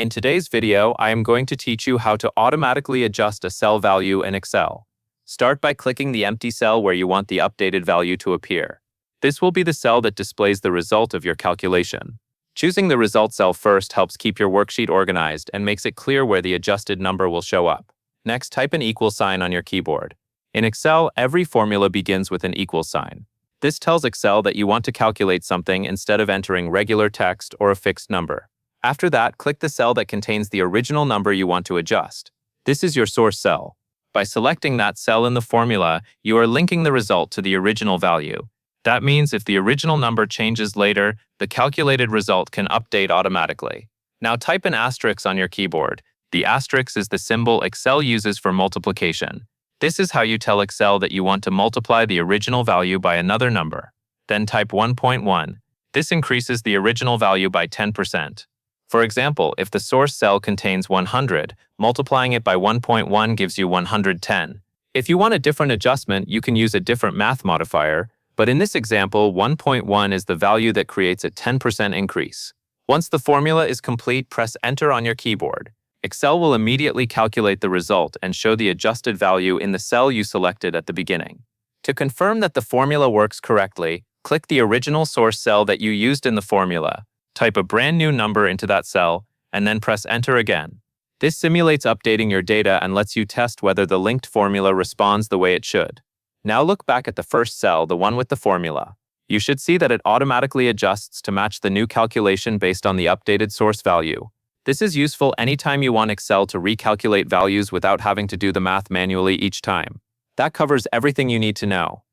In today's video, I am going to teach you how to automatically adjust a cell value in Excel. Start by clicking the empty cell where you want the updated value to appear. This will be the cell that displays the result of your calculation. Choosing the result cell first helps keep your worksheet organized and makes it clear where the adjusted number will show up. Next, type an equal sign on your keyboard. In Excel, every formula begins with an equal sign. This tells Excel that you want to calculate something instead of entering regular text or a fixed number. After that, click the cell that contains the original number you want to adjust. This is your source cell. By selecting that cell in the formula, you are linking the result to the original value. That means if the original number changes later, the calculated result can update automatically. Now type an asterisk on your keyboard. The asterisk is the symbol Excel uses for multiplication. This is how you tell Excel that you want to multiply the original value by another number. Then type 1.1. This increases the original value by 10%. For example, if the source cell contains 100, multiplying it by 1.1 gives you 110. If you want a different adjustment, you can use a different math modifier, but in this example, 1.1 is the value that creates a 10% increase. Once the formula is complete, press Enter on your keyboard. Excel will immediately calculate the result and show the adjusted value in the cell you selected at the beginning. To confirm that the formula works correctly, click the original source cell that you used in the formula. Type a brand new number into that cell, and then press Enter again. This simulates updating your data and lets you test whether the linked formula responds the way it should. Now look back at the first cell, the one with the formula. You should see that it automatically adjusts to match the new calculation based on the updated source value. This is useful anytime you want Excel to recalculate values without having to do the math manually each time. That covers everything you need to know.